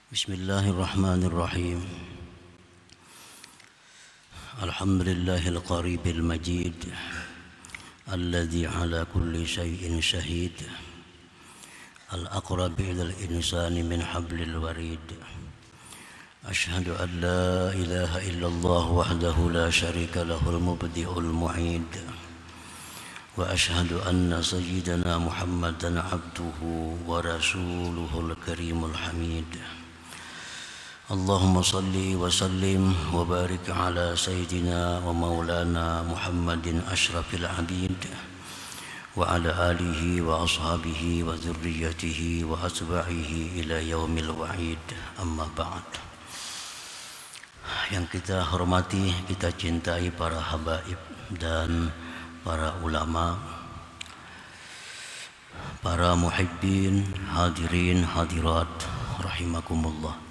Bismillahirrahmanirrahim. Alhamdulillahil qaribil majid alladzi ala kulli syai'in syahid al-aqrab ilal insani min hablil warid. Ashhadu an la ilaha illallah wahdahu la syarika lahul mubdi'ul mu'id. Wa ashhadu anna sayyidana Muhammadan abduhu wa rasuluhul karimul hamid. Allahumma salli wa sallim wa barik ala sayyidina wa maulana Muhammadin ashrafil abid wa ala alihi wa ashabihi wa dzurriyyatihi wa atba'ihi ila yaumil wa'id. Amma ba'd. Yang kita hormati, kita cintai para habaib dan para ulama, para muhibbin, hadirin, hadirat rahimakumullah.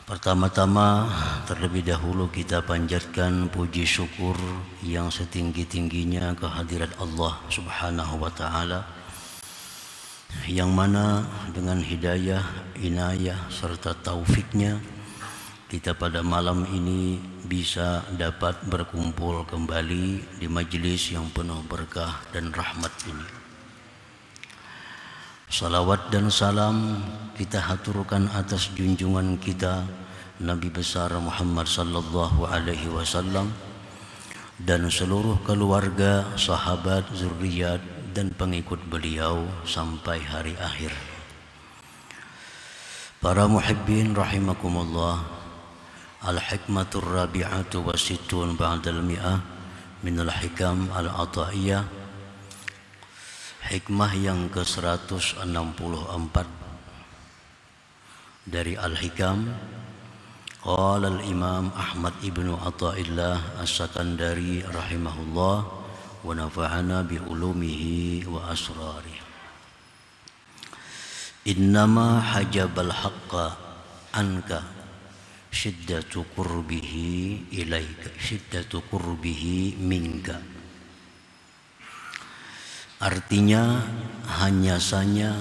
Pertama-tama terlebih dahulu kita panjatkan puji syukur yang setinggi-tingginya kehadirat Allah Subhanahu wa taala, yang mana dengan hidayah, inayah serta taufiknya kita pada malam ini bisa dapat berkumpul kembali di majelis yang penuh berkah dan rahmat ini. Salawat dan salam kita haturkan atas junjungan kita Nabi besar Muhammad sallallahu alaihi wasallam dan seluruh keluarga, sahabat, zuriat dan pengikut beliau sampai hari akhir. Para muhibbin rahimakumullah, al-hikmatur rabi'atu wa sittun ba'dal mi'ah minal hikam al-ata'iyah, hikmah yang ke-164 dari Al-Hikam. Qala al-Imam Ahmad ibnu Athaillah As-Sakandari rahimahullah wa nafa'ana bi ulumihi wa asrarih. Innama hajabal haqqa anka syiddatu qurbihi ilaika, syiddatu qurbihi minka. Artinya hanya saja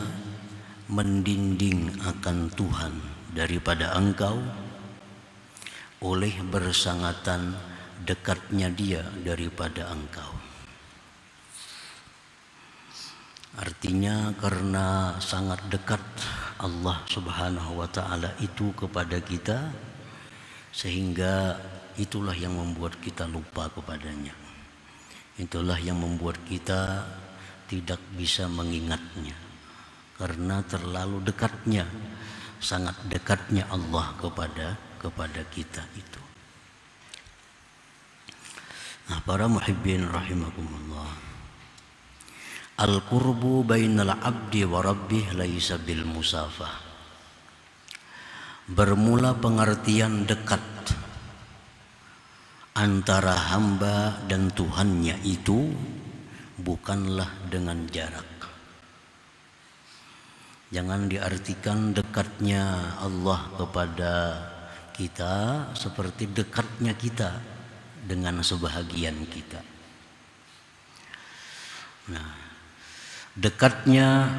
mendinding akan Tuhan daripada engkau oleh bersangatan dekatnya Dia daripada engkau. Artinya karena sangat dekat Allah Subhanahu wa taala itu kepada kita, sehingga itulah yang membuat kita lupa kepadanya. Itulah yang membuat kita tidak bisa mengingatnya karena terlalu dekatnya, sangat dekatnya Allah kepada kita itu. Nah, para muhibbin rahimakumullah, al-qurbu bainal abdi wa rabbih laisa bil musafah. Bermula pengertian dekat antara hamba dan Tuhannya itu bukanlah dengan jarak. Jangan diartikan dekatnya Allah kepada kita seperti dekatnya kita dengan sebahagian kita. Nah, dekatnya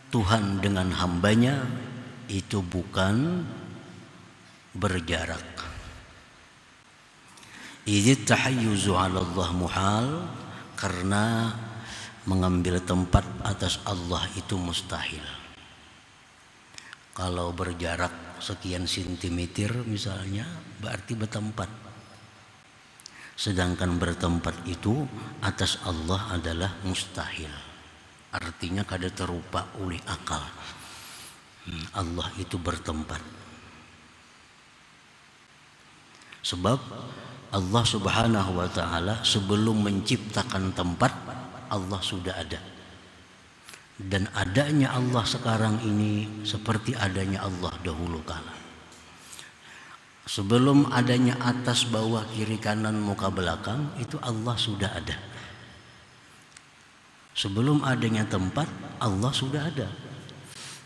Tuhan dengan hambanya itu bukan berjarak. Idz tahayyuzu 'ala Allah muhal, karena mengambil tempat atas Allah itu mustahil. Kalau berjarak sekian sentimeter misalnya berarti bertempat. Sedangkan bertempat itu atas Allah adalah mustahil. Artinya kada terupa oleh akal. Allah itu bertempat. Sebab Allah Subhanahu wa taala sebelum menciptakan tempat, Allah sudah ada. Dan adanya Allah sekarang ini seperti adanya Allah dahulu kala. Sebelum adanya atas, bawah, kiri, kanan, muka, belakang, itu Allah sudah ada. Sebelum adanya tempat, Allah sudah ada.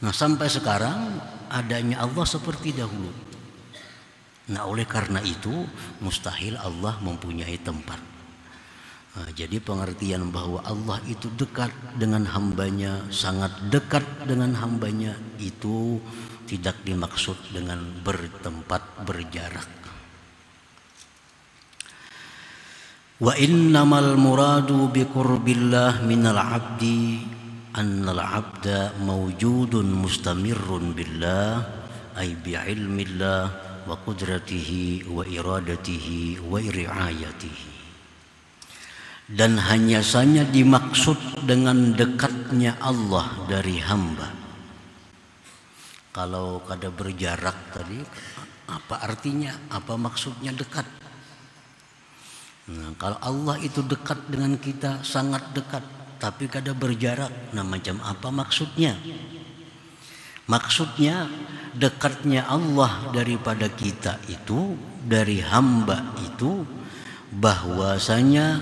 Nah, sampai sekarang adanya Allah seperti dahulu. Nah, oleh karena itu mustahil Allah mempunyai tempat. Jadi pengertian bahwa Allah itu dekat dengan hambanya, sangat dekat dengan hambanya, itu tidak dimaksud dengan bertempat berjarak. Wa innamal muradu biqurbillah minal abdi annal abda mawjudun mustamirrun billah ay bi'ilmillah wa qudratihi wa iradatihi wa riayatihi. Dan hanya saja dimaksud dengan dekatnya Allah dari hamba. Kalau kada berjarak tadi, apa artinya? Apa maksudnya dekat? Nah, kalau Allah itu dekat dengan kita, sangat dekat, tapi kada berjarak, nah macam apa maksudnya? Maksudnya dekatnya Allah daripada kita itu, dari hamba itu, bahwasanya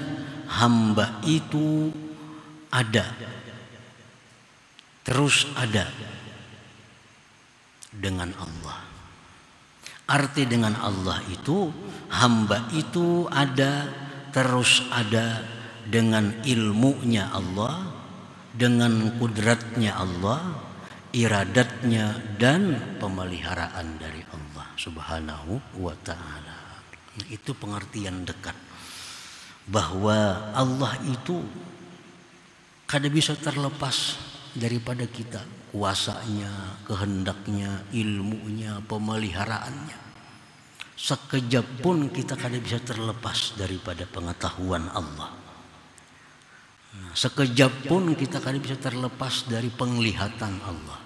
hamba itu ada, terus ada dengan Allah. Arti dengan Allah itu, hamba itu ada, terus ada dengan ilmunya Allah, dengan kudratnya Allah, iradatnya, dan pemeliharaan dari Allah Subhanahu wa ta'ala. Itu pengertian dekat, bahwa Allah itu kada bisa terlepas daripada kita, kuasanya, kehendaknya, ilmunya, pemeliharaannya. Sekejap pun kita kada bisa terlepas daripada pengetahuan Allah. Sekejap pun kita kada bisa terlepas dari penglihatan Allah.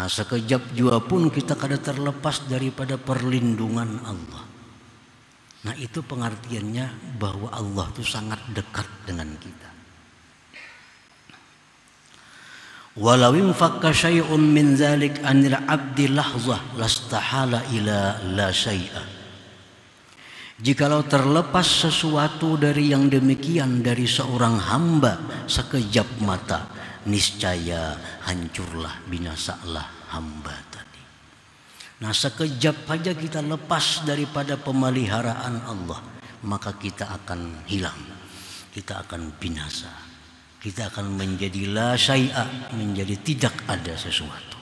Sekejap jua pun kita kada terlepas daripada perlindungan Allah. Nah, itu pengertiannya bahwa Allah itu sangat dekat dengan kita. Walau infakka syai'un min dzalik anil 'abdi lahzah lastahala ila la syai'a. Jikalau terlepas sesuatu dari yang demikian dari seorang hamba sekejap mata, niscaya hancurlah, binasalah hamba tadi. Nah, sekejap saja kita lepas daripada pemeliharaan Allah, maka kita akan hilang, kita akan binasa, kita akan menjadi la syai'a, menjadi tidak ada sesuatu.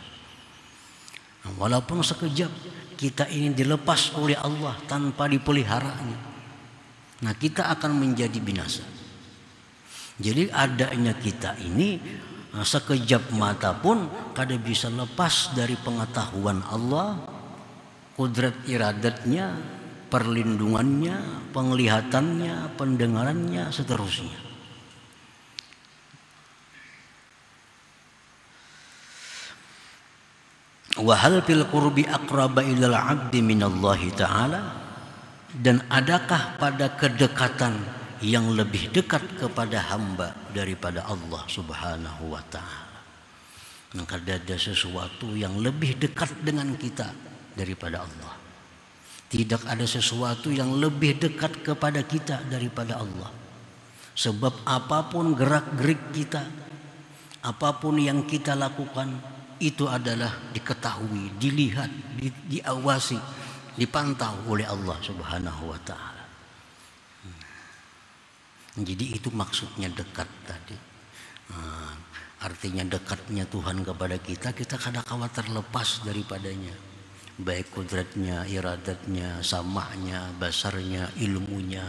Nah, walaupun sekejap kita ini dilepas oleh Allah tanpa dipeliharanya, nah kita akan menjadi binasa. Jadi adanya kita ini sekejap mata pun kada bisa lepas dari pengetahuan Allah, kudrat iradatnya, perlindungannya, penglihatannya, pendengarannya, seterusnya. Wa hal fil qurbi aqraba ilal 'abdi minallahi ta'ala, dan adakah pada kedekatan yang lebih dekat kepada hamba daripada Allah Subhanahu wa ta'ala? Maka ada sesuatu yang lebih dekat dengan kita daripada Allah. Tidak ada sesuatu yang lebih dekat kepada kita daripada Allah. Sebab apapun gerak-gerik kita, apapun yang kita lakukan, itu adalah diketahui, dilihat, diawasi, dipantau oleh Allah Subhanahu wa ta'ala. Jadi itu maksudnya dekat tadi. Artinya dekatnya Tuhan kepada kita, kita kada khawatir lepas daripadanya. Baik kudratnya, iradatnya, samahnya, basarnya, ilmunya,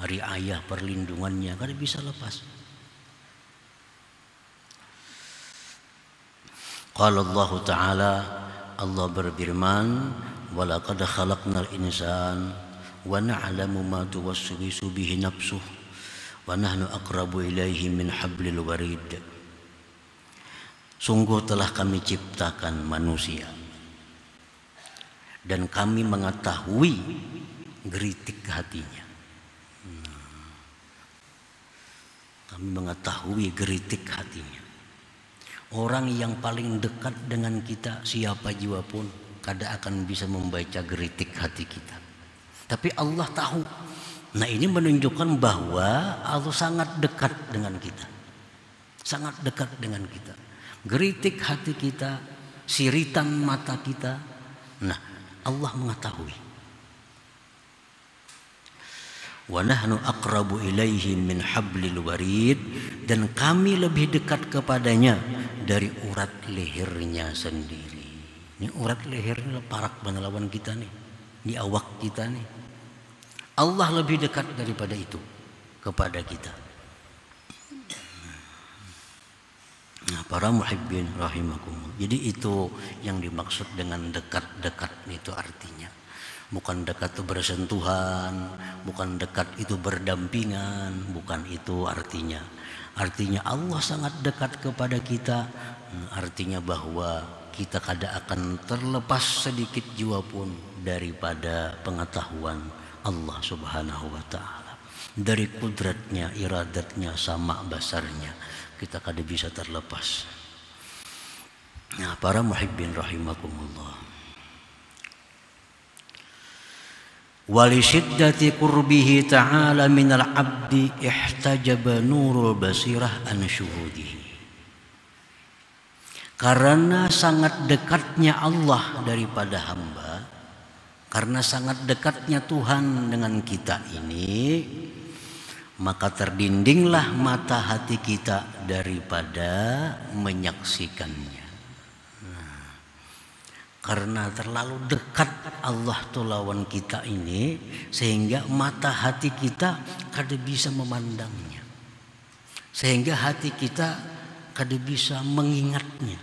riayah, perlindungannya, kada bisa lepas. Qala Allah Ta'ala, Allah berfirman, wa laqad khalaqnal insan wa na'lamu ma tuwaswisu bihi nafsuh wa nahnu aqrabu ilaihi min hablil warid. Sungguh telah kami ciptakan manusia dan kami mengetahui geritik hatinya. Kami mengetahui geritik hatinya. Orang yang paling dekat dengan kita, siapa jua pun, kada akan bisa membaca geritik hati kita. Tapi Allah tahu. Nah, ini menunjukkan bahwa Allah sangat dekat dengan kita. Sangat dekat dengan kita. Geritik hati kita, siritan mata kita. Nah, Allah mengetahui. Wa nahnu aqrabu ilaihi min hablil warid, dan kami lebih dekat kepadanya dari urat lehernya sendiri. Ini urat lehernya parak lawan kita nih, di awak kita nih. Allah lebih dekat daripada itu kepada kita. Nah, para muhibbin rahimakumullah. Jadi itu yang dimaksud dengan dekat-dekat itu artinya. Bukan dekat itu bersentuhan, bukan dekat itu berdampingan, bukan itu artinya. Artinya Allah sangat dekat kepada kita, artinya bahwa kita kada akan terlepas sedikit jua pun daripada pengetahuan Allah Subhanahu wa ta'ala. Dari kudratnya, iradatnya, sama basarnya, kita kada bisa terlepas. Nah, para muhibbin rahimakumullah. Walisyiddati qurbihi ta'ala minal abdi ihtajaba nurul basirah an syuhudihi. Karena sangat dekatnya Allah daripada hamba, karena sangat dekatnya Tuhan dengan kita ini, maka terdindinglah mata hati kita daripada menyaksikannya. Karena terlalu dekat Allah tuh lawan kita ini, sehingga mata hati kita kada bisa memandangnya, sehingga hati kita kada bisa mengingatnya,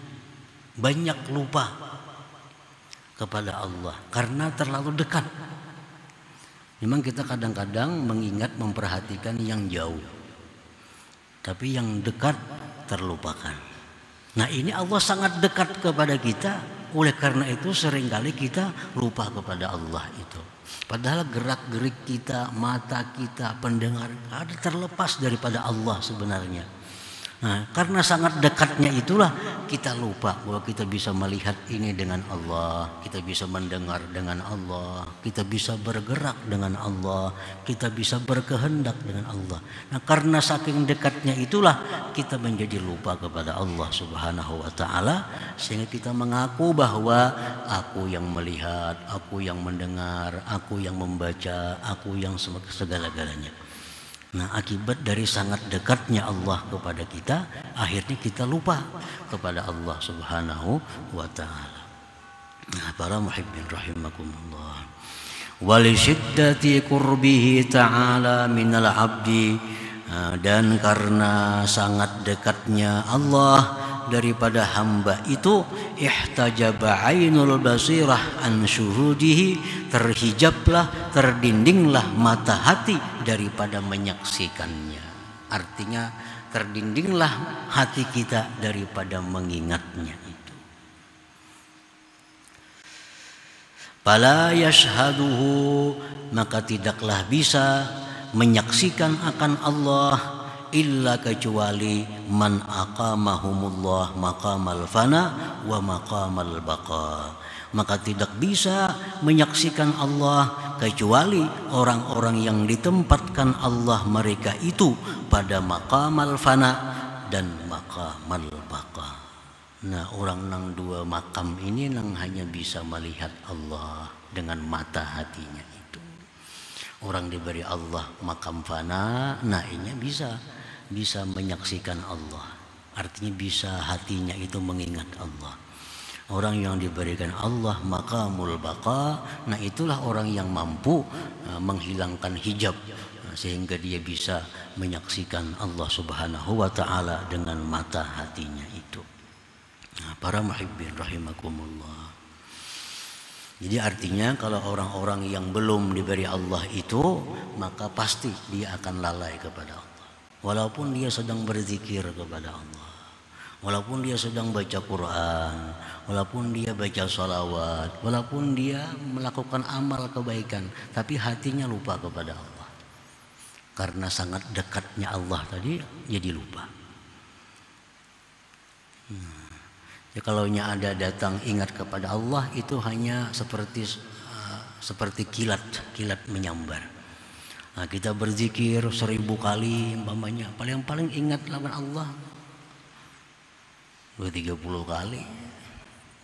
banyak lupa kepada Allah karena terlalu dekat. Memang kita kadang-kadang mengingat, memperhatikan yang jauh, tapi yang dekat terlupakan. Nah, ini Allah sangat dekat kepada kita. Oleh karena itu seringkali kita lupa kepada Allah itu. Padahal gerak-gerik kita, mata kita, pendengar ada terlepas daripada Allah sebenarnya. Nah, karena sangat dekatnya itulah kita lupa bahwa kita bisa melihat ini dengan Allah, kita bisa mendengar dengan Allah, kita bisa bergerak dengan Allah, kita bisa berkehendak dengan Allah. Nah, karena saking dekatnya itulah kita menjadi lupa kepada Allah Subhanahu wa ta'ala, sehingga kita mengaku bahwa aku yang melihat, aku yang mendengar, aku yang membaca, aku yang segala-galanya. Nah, akibat dari sangat dekatnya Allah kepada kita, akhirnya kita lupa kepada Allah Subhanahu wa ta'ala. Nah, para muhibbin rahimakumullah. Walisyiddati qurbihi ta'ala minal abdi, dan karena sangat dekatnya Allah daripada hamba itu, ihtajaba ainul basirah an syuhudihi, terhijablah, terdindinglah mata hati daripada menyaksikannya. Artinya terdindinglah hati kita daripada mengingatnya itu. Fala yashhaduhu, maka tidaklah bisa menyaksikan akan Allah illa kecuali man aqamahumullah maqamal fana wa maqamal baqa. Maka tidak bisa menyaksikan Allah kecuali orang-orang yang ditempatkan Allah mereka itu pada maqamal fana dan maqamal baqa. Nah, orang nang dua makam ini nang hanya bisa melihat Allah dengan mata hatinya itu. Orang diberi Allah makam fana, nah ini bisa menyaksikan Allah, artinya bisa hatinya itu mengingat Allah. Orang yang diberikan Allah maqamul baqa, nah itulah orang yang mampu menghilangkan hijab, sehingga dia bisa menyaksikan Allah Subhanahu wa ta'ala dengan mata hatinya itu. Nah, para muhibbin rahimakumullah. Jadi artinya kalau orang-orang yang belum diberi Allah itu, maka pasti dia akan lalai kepada Allah. Walaupun dia sedang berzikir kepada Allah, walaupun dia sedang baca Quran, walaupun dia baca salawat, walaupun dia melakukan amal kebaikan, tapi hatinya lupa kepada Allah. Karena sangat dekatnya Allah tadi, jadi lupa. Ya, kalau ada datang ingat kepada Allah, itu hanya seperti kilat menyambar. Nah, kita berzikir 1000 kali umpamanya, paling ingat lawan Allah 30 kali.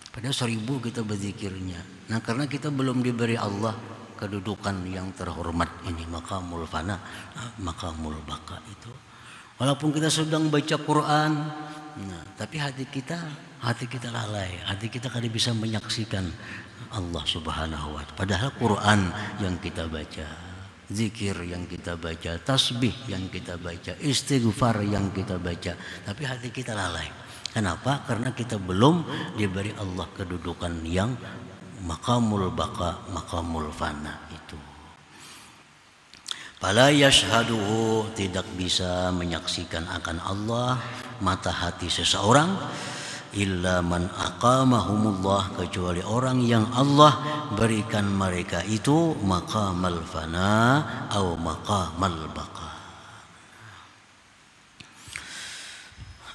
Padahal 1000 kita berzikirnya. Nah, karena kita belum diberi Allah, kedudukan yang terhormat ini, maqamul fana, maqamul baqa itu. Walaupun kita sedang baca Quran, nah, tapi hati kita lalai, hati kita kada bisa menyaksikan Allah Subhanahu wa Ta'ala. Padahal Quran yang kita baca, zikir yang kita baca, tasbih yang kita baca, istighfar yang kita baca, tapi hati kita lalai. Kenapa? Karena kita belum diberi Allah kedudukan yang maqamul baqa, maqamul fana itu. Fala yashhaduhu, tidak bisa menyaksikan akan Allah mata hati seseorang, illa man aqamahumullah, kecuali orang yang Allah berikan mereka itu maqamal fana atau maqamal baqa.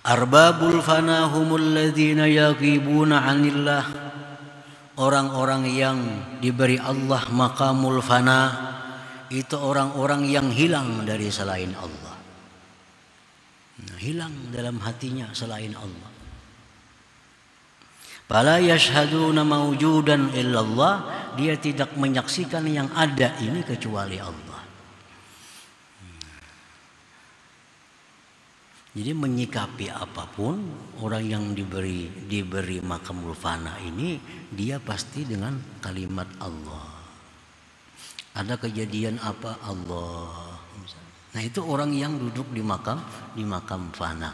Arbabul fana humul ladzina yaghibuna 'anillah, orang-orang yang diberi Allah maqamul fana itu orang-orang yang hilang dari selain Allah. Hilang dalam hatinya selain Allah. Fala yashhaduna mawjudan illallah, dia tidak menyaksikan yang ada ini kecuali Allah. Jadi menyikapi apapun orang yang diberi maqamul fana ini, dia pasti dengan kalimat Allah. Ada kejadian apa, Allah. Nah, itu orang yang duduk di makam fana,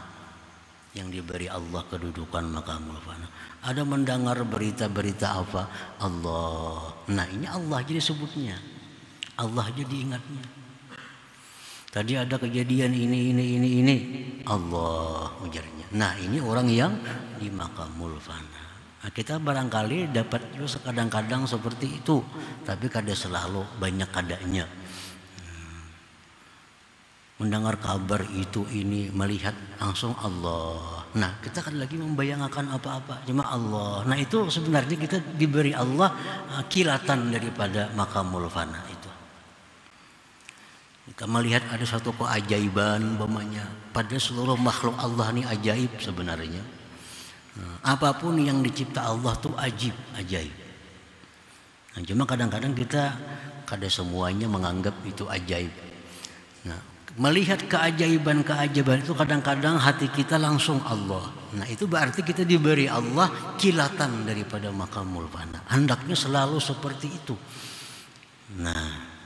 yang diberi Allah kedudukan maqamul fana. Ada mendengar berita-berita apa, Allah. Nah, ini Allah jadi sebutnya, Allah jadi ingatnya. Tadi ada kejadian ini, Allah ujarnya. Nah, ini orang yang di maqamul fana. Nah, kita barangkali dapat juga kadang-kadang seperti itu, tapi kada selalu, banyak kadanya. Mendengar kabar itu ini, melihat langsung Allah. Nah, kita kan lagi membayangkan apa-apa, cuma Allah. Nah, itu sebenarnya kita diberi Allah kilatan daripada maqamul fana itu. Kita melihat ada satu keajaiban umpamanya, pada seluruh makhluk Allah ini ajaib sebenarnya. Apapun yang dicipta Allah tuh ajaib. Nah, cuma kadang-kadang kita kada semuanya menganggap itu ajaib. Nah, melihat keajaiban itu kadang-kadang hati kita langsung Allah. Nah, itu berarti kita diberi Allah kilatan daripada maqamul fana. Hendaknya selalu seperti itu. Nah,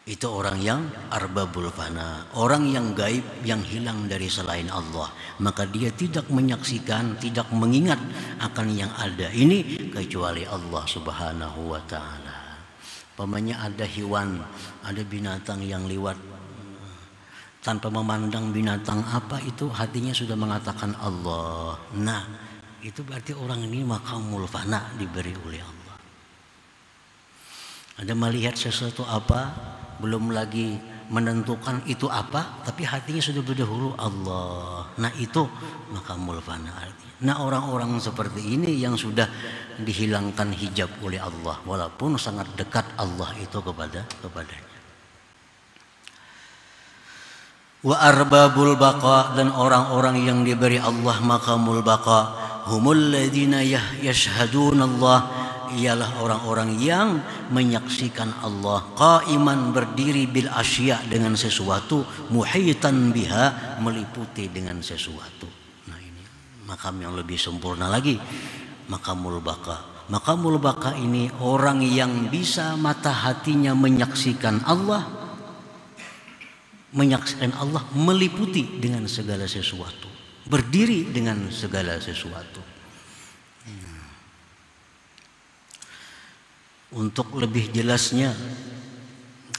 itu orang yang arbabul fana, orang yang gaib, yang hilang dari selain Allah. Maka dia tidak menyaksikan, tidak mengingat akan yang ada ini kecuali Allah Subhanahu wa Ta'ala. Pamannya ada hewan, ada binatang yang lewat, tanpa memandang binatang apa itu, hatinya sudah mengatakan Allah. Nah, itu berarti orang ini maqamul fana, diberi oleh Allah. Ada melihat sesuatu apa, belum lagi menentukan itu apa, tapi hatinya sudah berdahulu Allah. Nah, itu maqamul fana artinya. Nah, orang-orang seperti ini yang sudah dihilangkan hijab oleh Allah, walaupun sangat dekat Allah itu kepadanya. Wa arbabul baqa, dan orang-orang yang diberi Allah maqamul baqa, humul ladzina yashhaduna Allah, ialah orang-orang yang menyaksikan Allah qaiman, berdiri, bil asya, dengan sesuatu, muhitan biha, meliputi dengan sesuatu. Nah, ini makam yang lebih sempurna lagi, maqamul baqa. Maqamul baqa ini orang yang bisa mata hatinya menyaksikan Allah, meliputi dengan segala sesuatu, berdiri dengan segala sesuatu. Untuk lebih jelasnya,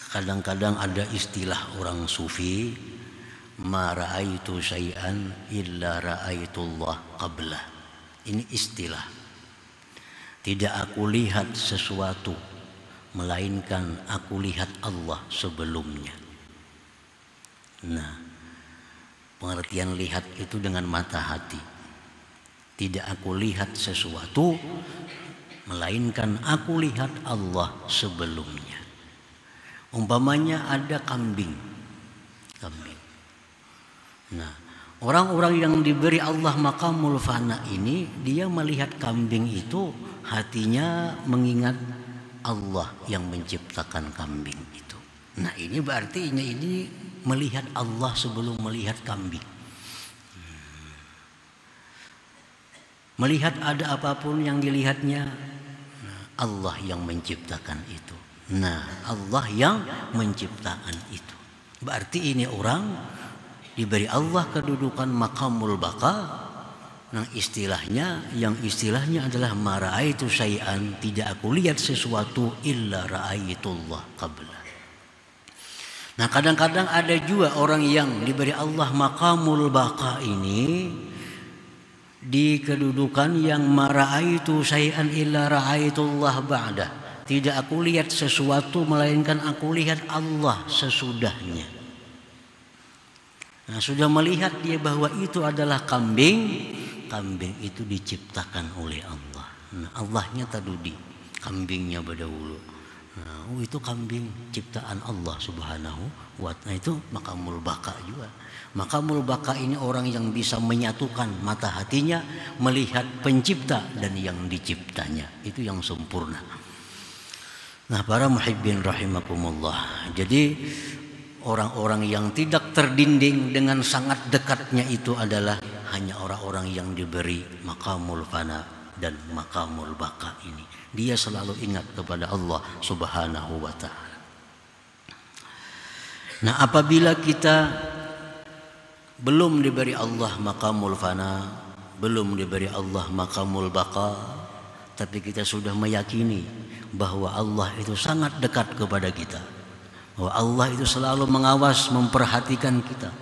kadang-kadang ada istilah orang sufi, ma ra'aitu syai'an illa ra'aitullah qablah. Ini istilah. Tidak aku lihat sesuatu melainkan aku lihat Allah sebelumnya. Nah, pengertian lihat itu dengan mata hati. Tidak aku lihat sesuatu melainkan aku lihat Allah sebelumnya. Umpamanya ada kambing. Nah, Orang-orang yang diberi Allah maqamul fana ini, dia melihat kambing itu hatinya mengingat Allah yang menciptakan kambing itu. Nah ini berarti ini melihat Allah sebelum melihat kambing. Melihat ada apapun yang dilihatnya, Allah yang menciptakan itu. Nah, Allah yang menciptakan itu. Berarti ini orang diberi Allah kedudukan maqamul baqa. Nah, yang istilahnya adalah mara'aitu syai'an, tidak aku lihat sesuatu illa ra'aitullah qabla. Nah, kadang-kadang ada juga orang yang diberi Allah maqamul baqa ini di kedudukan yang mara'aitu syai'an illa ra'aitullah ba'da. Tidak aku lihat sesuatu melainkan aku lihat Allah sesudahnya. Nah, sudah melihat dia bahwa itu adalah kambing. Kambing itu diciptakan oleh Allah. Nah, Allahnya tadudi, kambingnya berdahulu. Nah, itu kambing ciptaan Allah Subhanahu wa ta'ala. Itu maqamul baqa juga. Maqamul baqa ini orang yang bisa menyatukan mata hatinya melihat pencipta dan yang diciptanya. Itu yang sempurna. Nah, para muhibbin rahimakumullah. Jadi orang-orang yang tidak terdinding dengan sangat dekatnya itu adalah hanya orang-orang yang diberi maqamul fana dan maqamul baqa ini. Dia selalu ingat kepada Allah Subhanahu wa ta'ala. Nah, apabila kita belum diberi Allah maqamul fana, belum diberi Allah maqamul baqa, tapi kita sudah meyakini bahwa Allah itu sangat dekat kepada kita, bahwa Allah itu selalu mengawas, memperhatikan kita,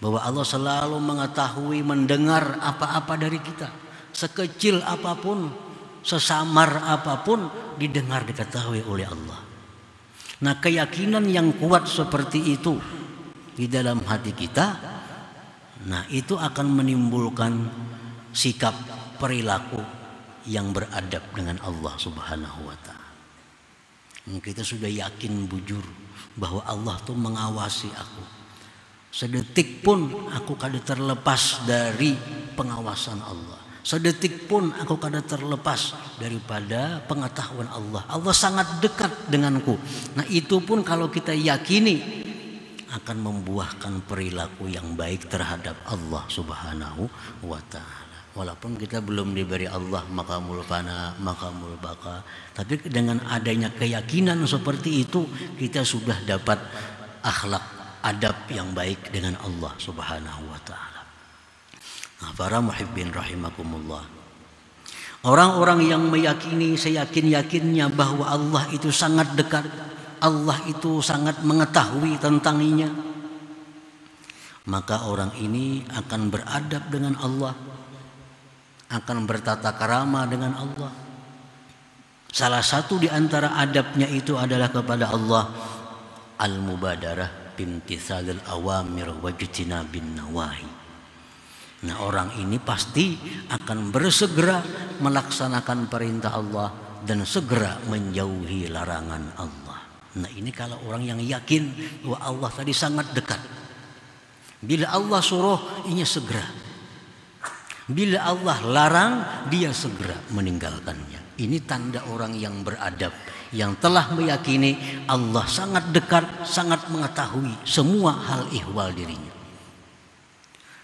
bahwa Allah selalu mengetahui, mendengar apa-apa dari kita, sekecil apapun, sesamar apapun didengar, diketahui oleh Allah. Nah, keyakinan yang kuat seperti itu di dalam hati kita, nah itu akan menimbulkan sikap perilaku yang beradab dengan Allah Subhanahu wa ta'ala. Kita sudah yakin bujur bahwa Allah tuh mengawasi aku. Sedetik pun aku kada terlepas dari pengawasan Allah. Sedetik pun aku kada terlepas daripada pengetahuan Allah. Allah sangat dekat denganku. Nah, itu pun kalau kita yakini akan membuahkan perilaku yang baik terhadap Allah Subhanahu wa ta'ala. Walaupun kita belum diberi Allah maqamul fana, maqamul baqa, tapi dengan adanya keyakinan seperti itu kita sudah dapat akhlak, adab yang baik dengan Allah Subhanahu wa ta'ala. Nah, para muhibbin rahimakumullah, orang-orang yang meyakini seyakin-yakinnya bahwa Allah itu sangat dekat, Allah itu sangat mengetahui tentangnya, maka orang ini akan beradab dengan Allah, akan bertata krama dengan Allah. Salah satu di antara adabnya itu adalah kepada Allah al-mubadarah bimtithalil awamir wajtinabin nawahi. Nah, orang ini pasti akan bersegera melaksanakan perintah Allah dan segera menjauhi larangan Allah. Nah, ini kalau orang yang yakin bahwa Allah tadi sangat dekat. Bila Allah suruh, ini segera. Bila Allah larang, dia segera meninggalkannya. Ini tanda orang yang beradab, yang telah meyakini Allah sangat dekat, sangat mengetahui semua hal ihwal dirinya.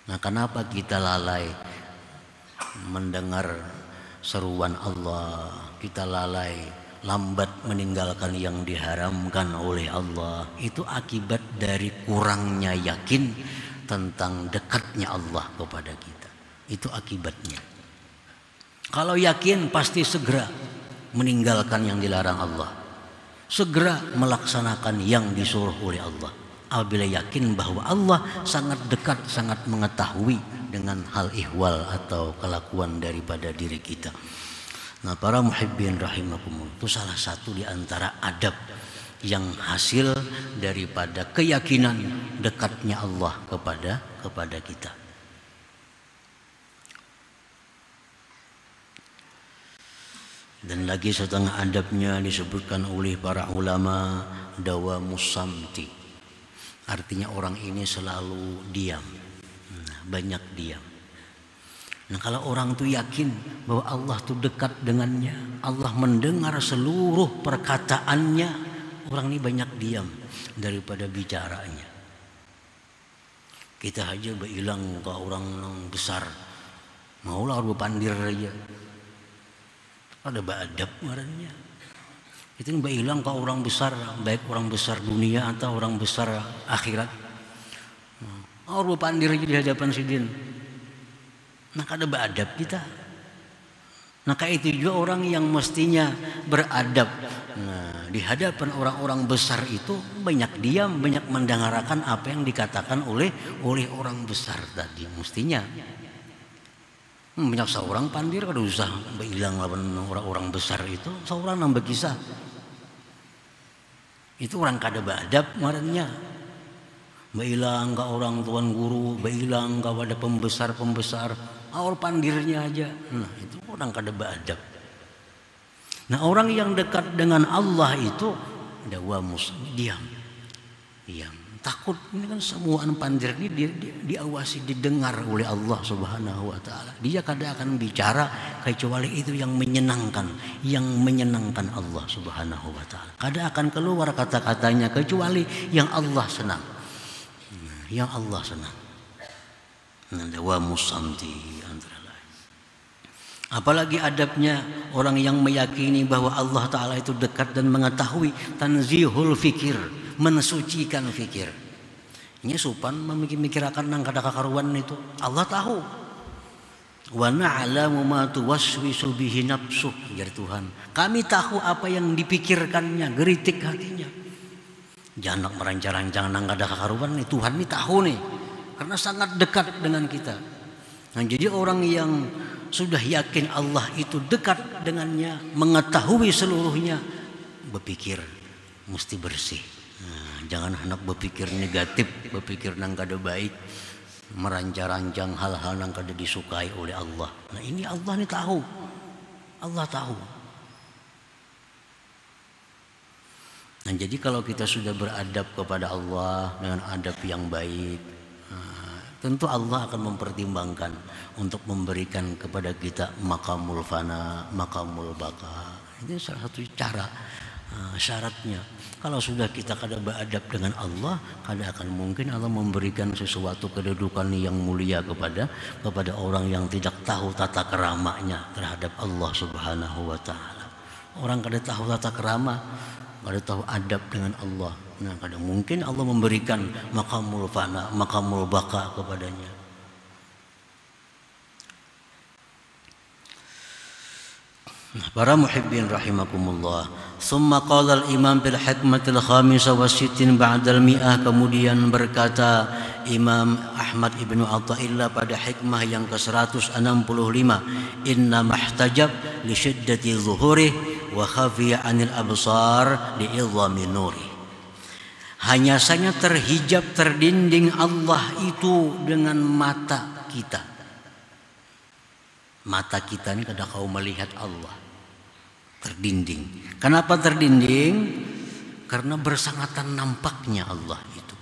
Nah, kenapa kita lalai mendengar seruan Allah? Kita lalai, lambat meninggalkan yang diharamkan oleh Allah. Itu akibat dari kurangnya yakin tentang dekatnya Allah kepada kita. Itu akibatnya. Kalau yakin pasti segera meninggalkan yang dilarang Allah, segera melaksanakan yang disuruh oleh Allah. Apabila yakin bahwa Allah sangat dekat, sangat mengetahui dengan hal ihwal atau kelakuan daripada diri kita. Nah, para muhibbin rahimakumullah, itu salah satu di antara adab yang hasil daripada keyakinan dekatnya Allah kepada kita. Dan lagi setengah adabnya disebutkan oleh para ulama, dawamus samti. Artinya orang ini selalu diam. Nah, banyak diam. Nah, kalau orang itu yakin bahwa Allah itu dekat dengannya, Allah mendengar seluruh perkataannya, orang ini banyak diam daripada bicaranya. Kita aja bilang ke orang besar, maulah orang pandir aja, ada beradab marahnya. Itu bilang ke orang besar, baik orang besar dunia atau orang besar akhirat, orang pandir aja di hadapan sidin. Nah, kada beradab kita. Nah, kayak itu juga orang yang mestinya beradab. Nah, di hadapan orang-orang besar itu banyak diam, banyak mendengarkan apa yang dikatakan oleh orang besar tadi. Mestinya banyak seorang pandir kada usah bilang lawan orang-orang besar itu, seorang nambah kisah. Itu orang kada beradab marahnya. Bilang ke orang tuan guru, bilang kepada pembesar-pembesar, orang pandirnya aja. Nah, itu orang kada beradab. Nah, orang yang dekat dengan Allah itu dawamus, diam. Takut, ini kan semua pandir ini diawasi, didengar oleh Allah Subhanahu wa taala. Dia kada akan bicara kecuali itu yang menyenangkan Allah Subhanahu wa taala. Kada akan keluar kata-katanya kecuali yang Allah senang. Yang Allah senang. Dawamus samti antara lain. Apalagi adabnya orang yang meyakini bahwa Allah Ta'ala itu dekat dan mengetahui, tanzihul fikir, mensucikan fikir. Ini supan memikirkan nang kada kakaruan itu. Allah tahu. Wa na'lamu ma tuwaswisu bihi nafsuh, jar Tuhan. Kami tahu apa yang dipikirkannya, geritik hatinya. Jangan merancang-rancang nang kada kakaruan nih, Tuhan ini tahu nih. Karena sangat dekat dengan kita. Nah, jadi orang yang sudah yakin Allah itu dekat dengannya, mengetahui seluruhnya, berpikir mesti bersih. Nah, jangan hendak berpikir negatif, berpikir nang kada baik, merancang-rancang hal-hal nang kada disukai oleh Allah. Nah, ini Allah ini tahu. Allah tahu. Nah, jadi kalau kita sudah beradab kepada Allah dengan adab yang baik, tentu Allah akan mempertimbangkan untuk memberikan kepada kita maqamul fana, maqamul baqa. Ini salah satu cara, syaratnya. Kalau sudah kita kada beradab dengan Allah, kada akan mungkin Allah memberikan sesuatu kedudukan yang mulia kepada orang yang tidak tahu tata keramanya terhadap Allah Subhanahu wa taala. Orang kada tahu tata kerama, kada tahu adab dengan Allah. Nah, kadang mungkin Allah memberikan maqamul fana, maqamul baqa kepadanya. Nah, para muhibbin rahimakumullah. Summa qala al-imam bil hikmatil khamisah wa sittin ba'dal mi'ah, kemudian berkata Imam Ahmad ibnu Athaillah pada hikmah yang ke-165, inna mahtajab li syiddati zuhuri wa khafiya anil absar li idhami nuri. Hanya saja terhijab, terdinding Allah itu dengan mata kita. Mata kita ini kada kau melihat Allah, terdinding. Kenapa terdinding? Karena bersangatan nampaknya Allah itu.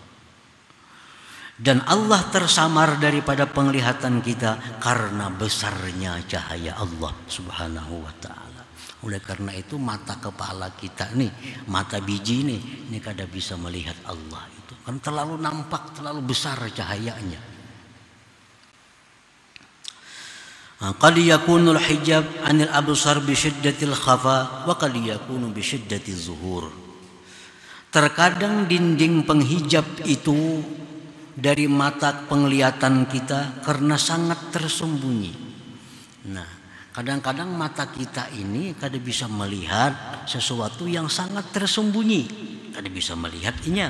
Dan Allah tersamar daripada penglihatan kita karena besarnya cahaya Allah Subhanahu wa ta'ala. Oleh karena itu mata kepala kita nih, mata biji ini kada bisa melihat Allah itu. Kan terlalu nampak, terlalu besar cahayanya. Qad yakunu al-hijab 'anil absar bi syiddatil khafa wa qad yakunu bi syiddatiz zuhur. Terkadang dinding penghijab itu dari mata penglihatan kita karena sangat tersembunyi. Nah, kadang-kadang mata kita ini kada bisa melihat sesuatu yang sangat tersembunyi, kada bisa melihatnya.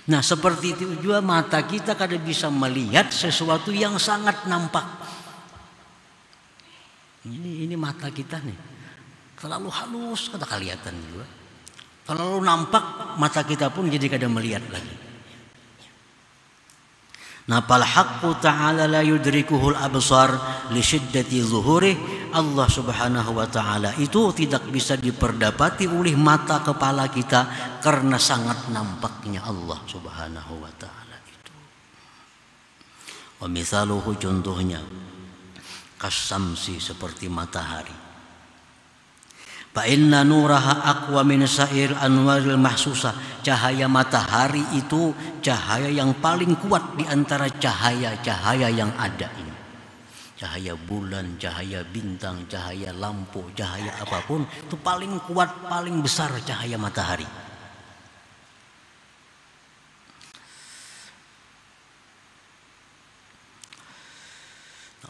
Nah, seperti itu juga mata kita kada bisa melihat sesuatu yang sangat nampak. Ini mata kita nih terlalu halus, kada kelihatan juga. Terlalu nampak, mata kita pun jadi kada melihat lagi. Nah, fal haqqu ta'ala la yudrikuhul absar li syiddati zuhuri. Allah Subhanahu wa ta'ala itu tidak bisa diperdapati oleh mata kepala kita karena sangat nampaknya Allah Subhanahu wa ta'ala itu. Wa mithaluhu, contohnya, kasamsi, seperti matahari. Fa inna nuraha aqwa min sa'ir anwaril mahsusah. Cahaya matahari itu cahaya yang paling kuat di antara cahaya-cahaya yang ada ini. Cahaya bulan, cahaya bintang, cahaya lampu, cahaya apapun itu paling kuat, paling besar cahaya matahari.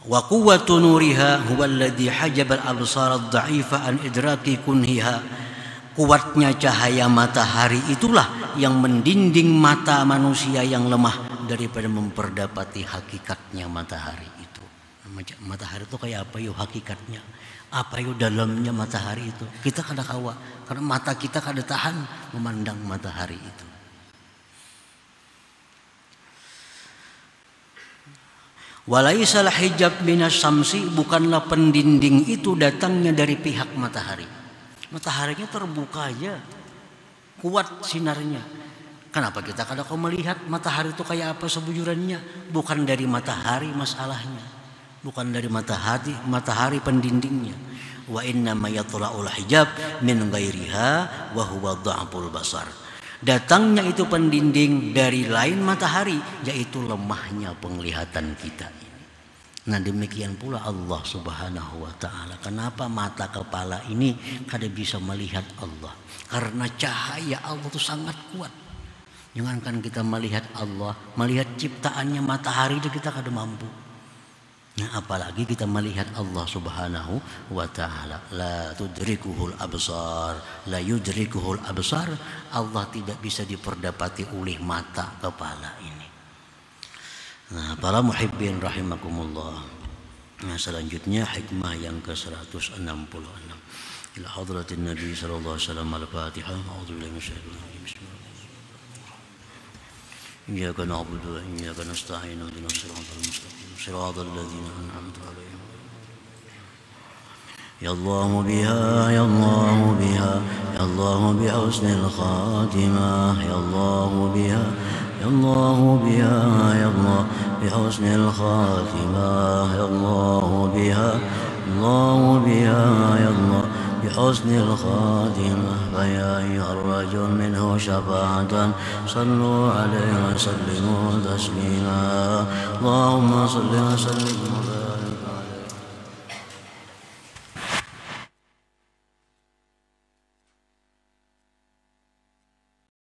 Wa quwwatu nuriha huwa alladhi hajaba al-absar ad-dha'ifa an idraki kunhiha. Kuatnya cahaya matahari itulah yang mendinding mata manusia yang lemah daripada memperdapati hakikatnya matahari itu. Matahari itu kayak apa yuk hakikatnya? Apa yuk dalamnya matahari itu? Kita kada kawa, karena mata kita kada tahan memandang matahari itu. Walaisal hijab minas samsi, bukanlah pendinding itu datangnya dari pihak matahari. Mataharinya terbuka aja, kuat sinarnya. Kenapa kita kada kau melihat matahari itu kayak apa sebujurannya? Bukan dari matahari masalahnya, bukan dari matahari pendindingnya. Wa inna ma yatla'ul hijab min ghairiha wa huwa dha'ful basar. Datangnya itu pendinding dari lain matahari, yaitu lemahnya penglihatan kita ini. Nah demikian pula Allah Subhanahu wa ta'ala. Kenapa mata kepala ini kada bisa melihat Allah? Karena cahaya Allah itu sangat kuat. Jangankan kita melihat Allah, melihat ciptaannya matahari itu kita kada mampu. Nah, apalagi kita melihat Allah Subhanahu wa ta'ala. La tudrikuhul absar, la yudrikuhul absar. Allah tidak bisa diperdapati oleh mata kepala ini. Nah, para muhibbin rahimakumullah. Nah, selanjutnya hikmah yang ke-166. Ila hadratin Nabi sallallahu alaihi wasallam al-Fatihah. A'udzubillahi minasyaitonir rajim. Bismillahirrahmanirrahim. Iyyaka na'budu wa iyyaka nasta'in. Ihdinas siratal mustaqim. صراط الذين أنعمت عليهم. يا الله بها يا الله بها يا الله بحسن الخاتمة يا الله بها يا الله بها يا الله بحسن الخاتمة يا الله بها الله بها يا الله بحسن الخاتمة فيا أيها الرجل منه شفاعة صلوا عليه وسلموا تسليما اللهم صل وسلم